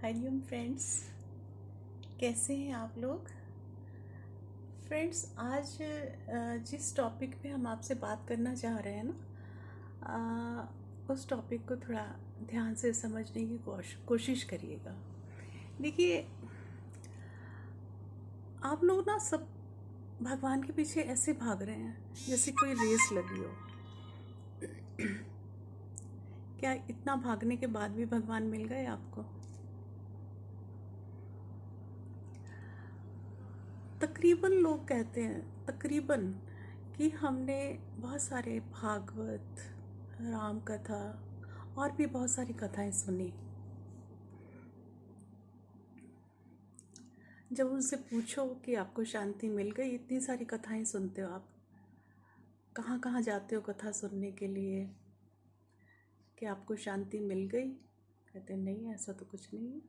Hariom friends, कैसे हैं आप लोग। फ्रेंड्स, आज जिस टॉपिक पे हम आपसे बात करना चाह रहे हैं ना, उस टॉपिक को थोड़ा ध्यान से समझने की कोशिश करिएगा। देखिए, आप लोग ना सब भगवान के पीछे ऐसे भाग रहे हैं जैसे कोई रेस लगी हो। क्या इतना भागने के बाद भी भगवान मिल गए आपको? तकरीबन लोग कहते हैं, तकरीबन, कि हमने बहुत सारे भागवत, राम कथा और भी बहुत सारी कथाएं सुनी। जब उनसे पूछो कि आपको शांति मिल गई, इतनी सारी कथाएं सुनते हो आप, कहाँ कहाँ जाते हो कथा सुनने के लिए, कि आपको शांति मिल गई? कहते हैं नहीं, ऐसा तो कुछ नहीं है।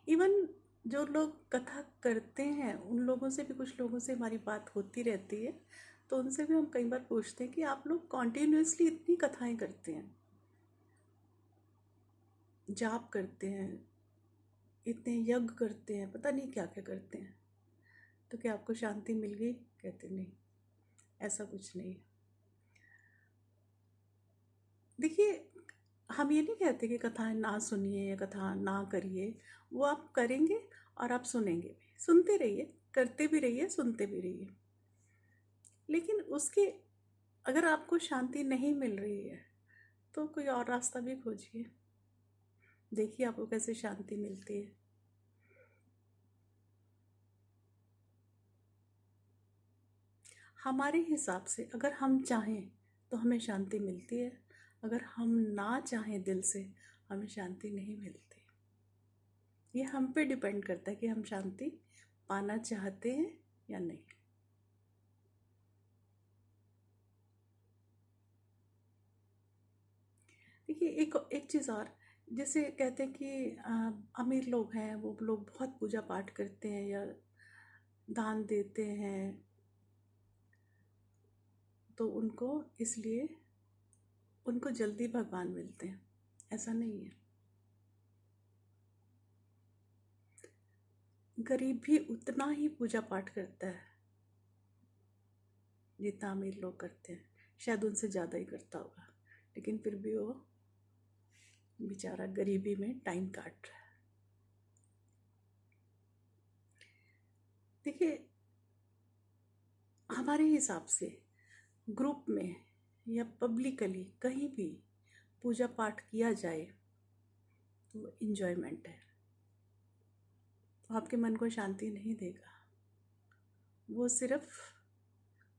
इवन जो लोग कथा करते हैं उन लोगों से भी, कुछ लोगों से हमारी बात होती रहती है, तो उनसे भी हम कई बार पूछते हैं कि आप लोग कॉन्टिन्यूसली इतनी कथाएं करते हैं, जाप करते हैं, इतने यज्ञ करते हैं, पता नहीं क्या क्या करते हैं, तो क्या आपको शांति मिल गई? कहते नहीं, ऐसा कुछ नहीं है। देखिए, हम ये नहीं कहते कि कथाएं ना सुनिए या कथा ना करिए, वो आप करेंगे और आप सुनेंगे भी, सुनते रहिए, करते भी रहिए, सुनते भी रहिए। लेकिन उसके अगर आपको शांति नहीं मिल रही है तो कोई और रास्ता भी खोजिए, देखिए आपको कैसे शांति मिलती है। हमारे हिसाब से अगर हम चाहें तो हमें शांति मिलती है, अगर हम ना चाहें दिल से, हमें शांति नहीं मिलती। ये हम पे डिपेंड करता है कि हम शांति पाना चाहते हैं या नहीं। देखिए, एक एक चीज़ और, जैसे कहते हैं कि अमीर लोग हैं, वो लोग बहुत पूजा पाठ करते हैं या दान देते हैं, तो उनको इसलिए उनको जल्दी भगवान मिलते हैं। ऐसा नहीं है। गरीब भी उतना ही पूजा पाठ करता है जितना अमीर लोग करते हैं, शायद उनसे ज़्यादा ही करता होगा, लेकिन फिर भी वो बेचारा गरीबी में टाइम काट रहा है। देखिए, हमारे हिसाब से ग्रुप में या पब्लिकली कहीं भी पूजा पाठ किया जाए तो वो इन्जॉयमेंट है, वो आपके मन को शांति नहीं देगा, वो सिर्फ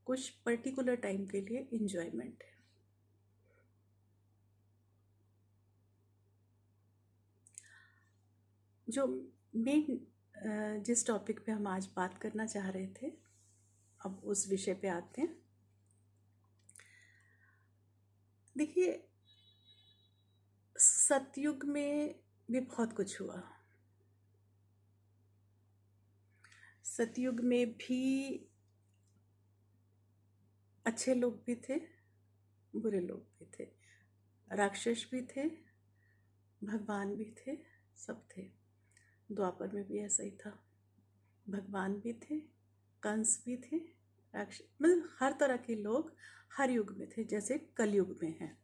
कुछ पर्टिकुलर टाइम के लिए इन्जॉयमेंट है। जो मेन जिस टॉपिक पे हम आज बात करना चाह रहे थे, अब उस विषय पे आते हैं। देखिए, सतयुग में भी बहुत कुछ हुआ। सतयुग में भी अच्छे लोग भी थे, बुरे लोग भी थे, राक्षस भी थे, भगवान भी थे, सब थे। द्वापर में भी ऐसा ही था, भगवान भी थे, कंस भी थे, राक्षस, मतलब हर तरह के लोग हर युग में थे, जैसे कलयुग में हैं।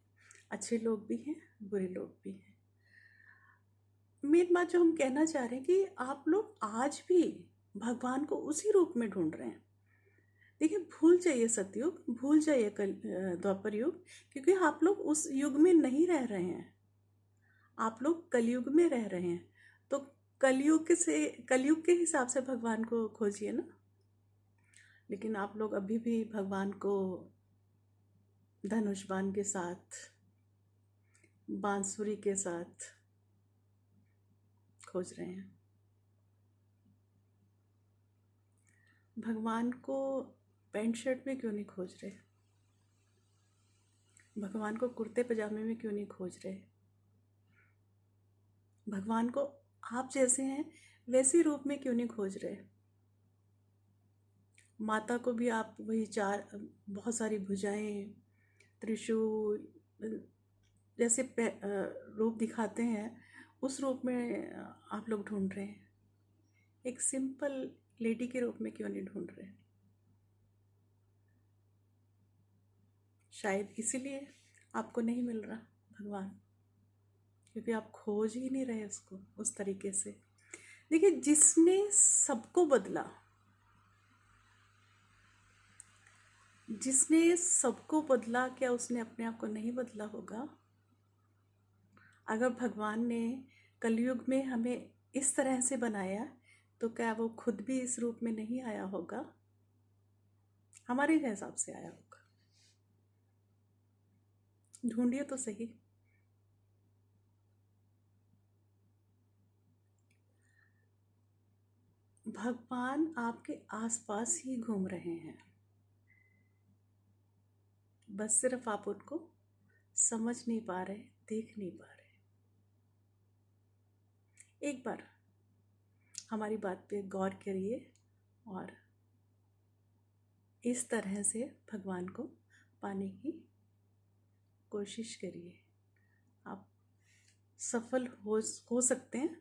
अच्छे लोग भी हैं, बुरे लोग भी हैं। मेन बात जो हम कहना चाह रहे हैं कि आप लोग आज भी भगवान को उसी रूप में ढूंढ रहे हैं। देखिए, भूल जाइए सतयुग, भूल जाइए द्वापर युग, क्योंकि आप लोग उस युग में नहीं रह रहे हैं, आप लोग कलयुग में रह रहे हैं। तो कलयुग के हिसाब से भगवान को खोजिए ना। लेकिन आप लोग अभी भी भगवान को धनुष बाण के साथ, बांसुरी के साथ खोज रहे हैं। भगवान को पैंट शर्ट में क्यों नहीं खोज रहे? भगवान को कुर्ते पजामे में क्यों नहीं खोज रहे? भगवान को आप जैसे हैं वैसे रूप में क्यों नहीं खोज रहे? माता को भी आप वही बहुत सारी भुजाएं, त्रिशूल जैसे रूप दिखाते हैं, उस रूप में आप लोग ढूंढ रहे हैं, एक सिंपल लेडी के रूप में क्यों नहीं ढूंढ रहे? शायद इसीलिए आपको नहीं मिल रहा भगवान, क्योंकि आप खोज ही नहीं रहे उसको उस तरीके से। देखिए, जिसने सबको बदला, जिसने सबको बदला, क्या उसने अपने आप को नहीं बदला होगा? अगर भगवान ने कलयुग में हमें इस तरह से बनाया, तो क्या वो खुद भी इस रूप में नहीं आया होगा? हमारे हिसाब से आया होगा। ढूंढिए तो सही। भगवान आपके आसपास ही घूम रहे हैं, बस सिर्फ आप उनको समझ नहीं पा रहे, देख नहीं पा रहे। एक बार हमारी बात पे गौर करिए और इस तरह से भगवान को पाने की कोशिश करिए। आप सफल हो सकते हैं,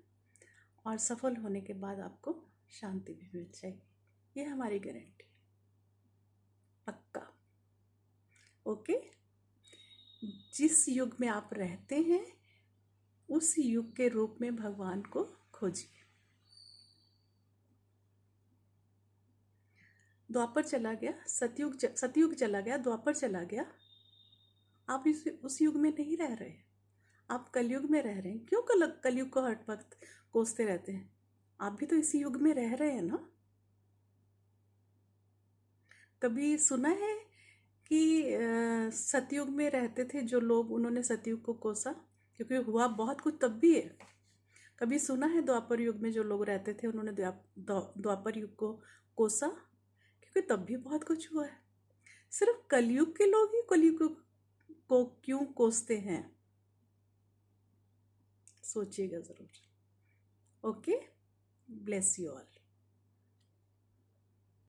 और सफल होने के बाद आपको शांति भी मिल जाएगी। ये हमारी गारंटी, पक्का। ओके। जिस युग में आप रहते हैं, उस युग के रूप में भगवान को खोजिए। द्वापर चला गया, सतयुग चला गया, द्वापर चला गया, आप उस युग में नहीं रह रहे, आप कलयुग में रह रहे हैं। क्यों कलयुग को हर वक्त कोसते रहते हैं? आप भी तो इसी युग में रह रहे हैं ना। कभी सुना है कि सतयुग में रहते थे जो लोग, उन्होंने सतयुग को कोसा? क्योंकि हुआ बहुत कुछ तब भी है। कभी सुना है द्वापर युग में जो लोग रहते थे, उन्होंने द्वापर युग को कोसा? क्योंकि तब भी बहुत कुछ हुआ है। सिर्फ कलयुग के लोग ही कलयुग को क्यों कोसते हैं? सोचिएगा जरूर। Okay, bless you all.